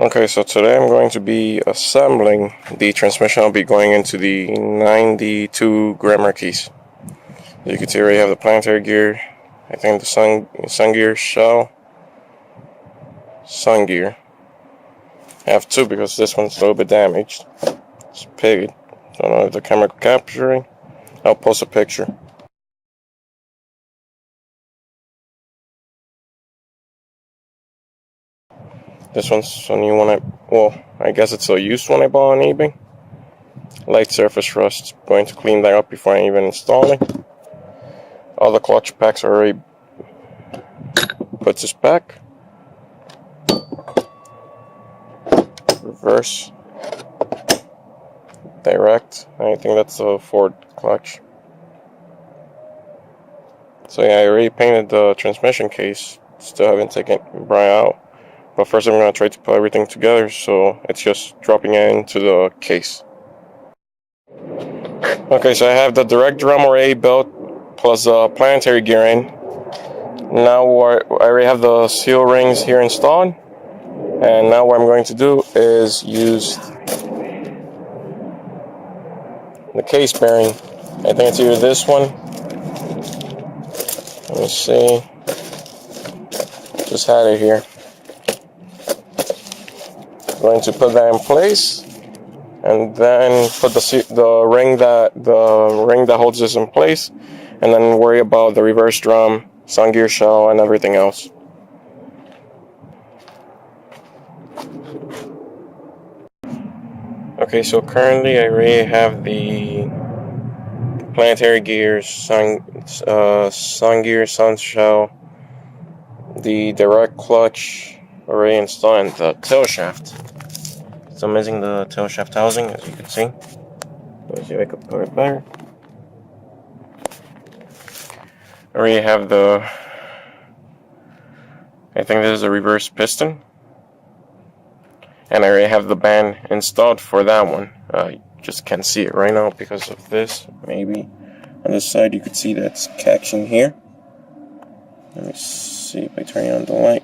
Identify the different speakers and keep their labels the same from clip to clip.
Speaker 1: Okay, so today I'm going to be assembling the transmission. I'll be going into the 92 Grammar keys. As you can see, I already have the planetary gear. I think the sun gear shell, sun gear. I have two because this one's a little bit damaged. It's pitted. Don't know if the camera capturing. I'll post a picture. This one's a new one. I guess it's a used one I bought on eBay. Light surface rust. Going to clean that up before I even install it. All the clutch packs are already put this back. Reverse. Direct. I think that's a Ford clutch. So yeah, I already painted the transmission case. Still haven't taken Brian out. But first I'm going to try to put everything together, so it's just dropping it into the case. Okay, so I have the direct drum already built, plus the planetary gear in. Now I already have the seal rings here installed. And now what I'm going to do is use the case bearing. I think it's either this one. Let me see. Just had it here. Going to put that in place, and then put the ring that holds this in place, and then worry about the reverse drum, sun gear shell, and everything else. Okay, so currently I already have the planetary gears, sun gear, sun shell, the direct clutch already installed, and the tail shaft. So I'm missing the tail shaft housing, as you can see. Let me see if I can put it better. I already have I think this is a reverse piston. And I already have the band installed for that one. You just can't see it right now because of this. Maybe on this side you could see that's catching here. Let me see if I turn on the light.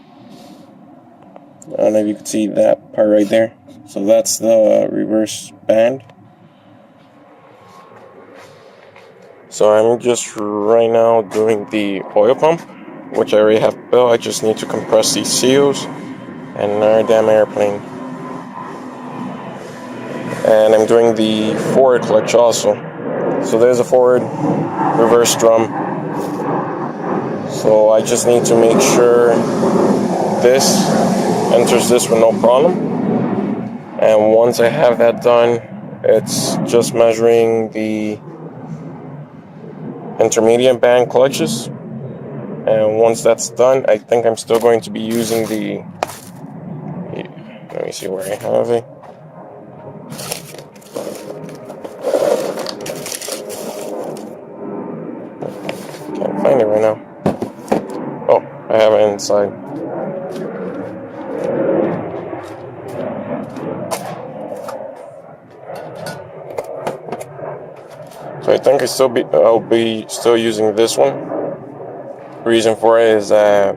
Speaker 1: I don't know if you can see that part right there. So that's the reverse band. So I'm just right now doing the oil pump, which I already have built. I just need to compress these seals and another damn airplane. And I'm doing the forward clutch also. So there's a forward reverse drum. So I just need to make sure this enters this with no problem. And once I have that done, it's just measuring the intermediate band clutches. And once that's done, I think I'm still going to be using let me see where I have it. Can't find it right now. Oh, I have it inside. So I think I'll be still using this one. Reason for it is that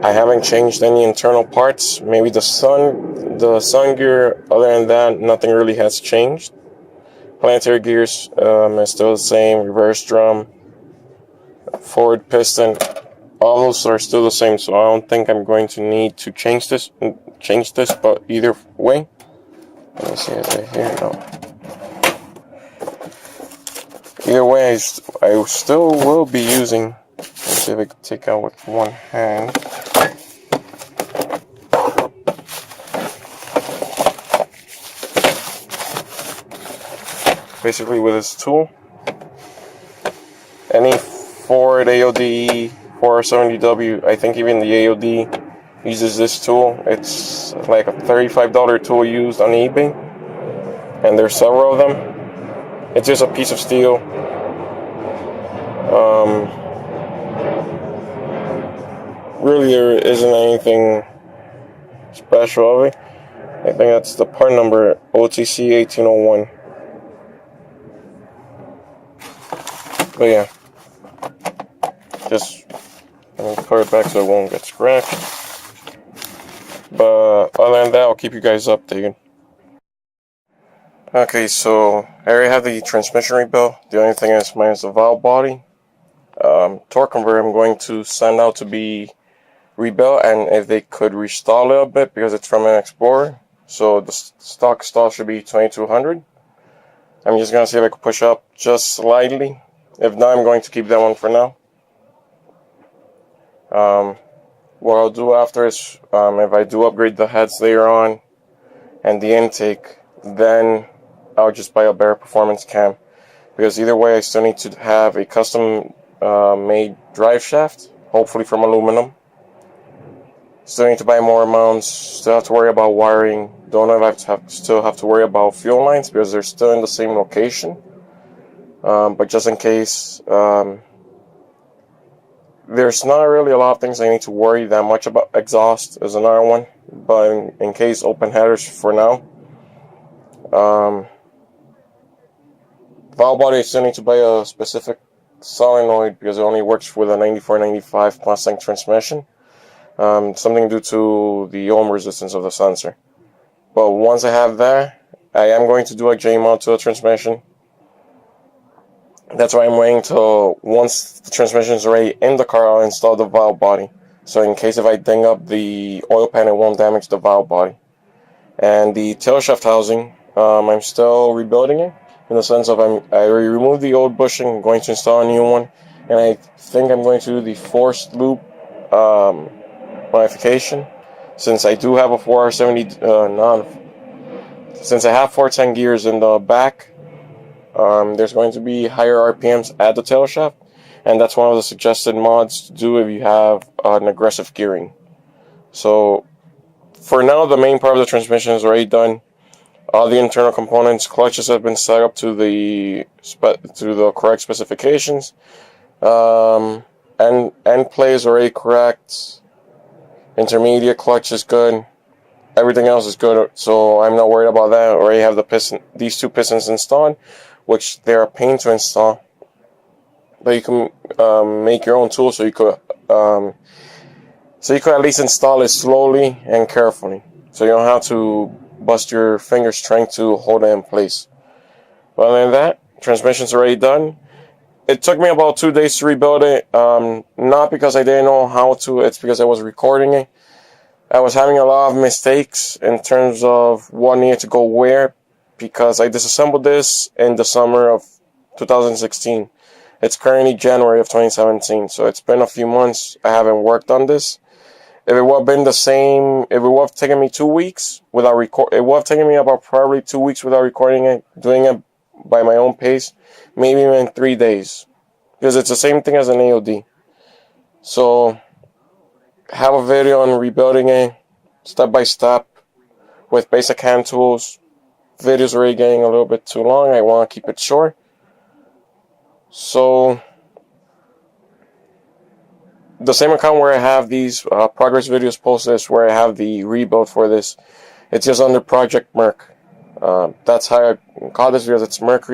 Speaker 1: I haven't changed any internal parts. Maybe the sun gear. Other than that, nothing really has changed. Planetary gears is still the same. Reverse drum, forward piston, all those are still the same. So I don't think I'm going to need to change this. But either way, let me see it right here. No. Either way, I still will be using. Let's see if I can take out with one hand. Basically, with this tool, any Ford AOD 470W, I think even the AOD uses this tool. It's like a $35 tool used on eBay, and there's several of them. It's just a piece of steel. Really, there isn't anything special of it. I think that's the part number OTC 1801. But yeah, just put it back so it won't get scratched. But other than that, I'll keep you guys updated. Okay, so I already have the transmission rebuilt. The only thing is minus the valve body. Torque converter I'm going to send out to be rebuilt, and if they could restall a little bit because it's from an Explorer. So the stock stall should be 2200. I'm just going to see if I can push up just slightly. If not, I'm going to keep that one for now. What I'll do after is, if I do upgrade the heads later on and the intake, then I'll just buy a better performance cam. Because either way, I still need to have a custom made drive shaft, hopefully from aluminum. Still need to buy more mounts, still have to worry about wiring. Don't know if I still have to worry about fuel lines because they're still in the same location. But just in case, there's not really a lot of things I need to worry that much about. Exhaust is another one, but in case, open headers for now. Valve body, I still need to buy a specific solenoid because it only works with a 9495 Mustang transmission. Something due to the ohm resistance of the sensor. But once I have that, I am going to do a J-mount to the transmission. That's why I'm waiting till once the transmission is already in the car, I'll install the valve body. So in case if I ding up the oil pan, it won't damage the valve body. And the tail shaft housing, I'm still rebuilding it. In the sense of I already removed the old bushing, I'm going to install a new one. And I think I'm going to do the forced loop modification. Since I do have a 470, since I have 410 gears in the back, there's going to be higher RPMs at the tail shaft, and that's one of the suggested mods to do if you have an aggressive gearing. So for now, the main part of the transmission is already done. All the internal components, clutches have been set up to the correct specifications. End play is already correct. Intermediate clutch is good. Everything else is good, so I'm not worried about that. I already have these two pistons installed, which they're a pain to install. But you can make your own tool, so you could at least install it slowly and carefully, so you don't have to bust your finger strength to hold it in place. But other than that, transmission's already done. It took me about 2 days to rebuild it. Not because I didn't know how to, it's because I was recording it. I was having a lot of mistakes in terms of what needed to go where, because I disassembled this in the summer of 2016. It's currently January of 2017, so it's been a few months I haven't worked on this. If it would have been the same, if it would have taken me 2 weeks without it would have taken me about probably 2 weeks without recording it, doing it by my own pace, maybe even 3 days, because it's the same thing as an AOD. So have a video on rebuilding it step by step with basic hand tools. Video's already getting a little bit too long. I want to keep it short. So the same account where I have these progress videos posted is where I have the rebuild for this. It's just under Project Merc. That's how I call this because it's Merc.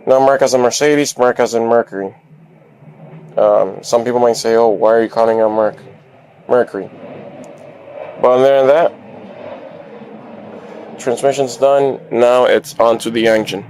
Speaker 1: Not Merc as in Mercedes, Merc as in Mercury. Some people might say, oh, why are you calling it Mercury? But other than that, transmission's done. Now it's onto the engine.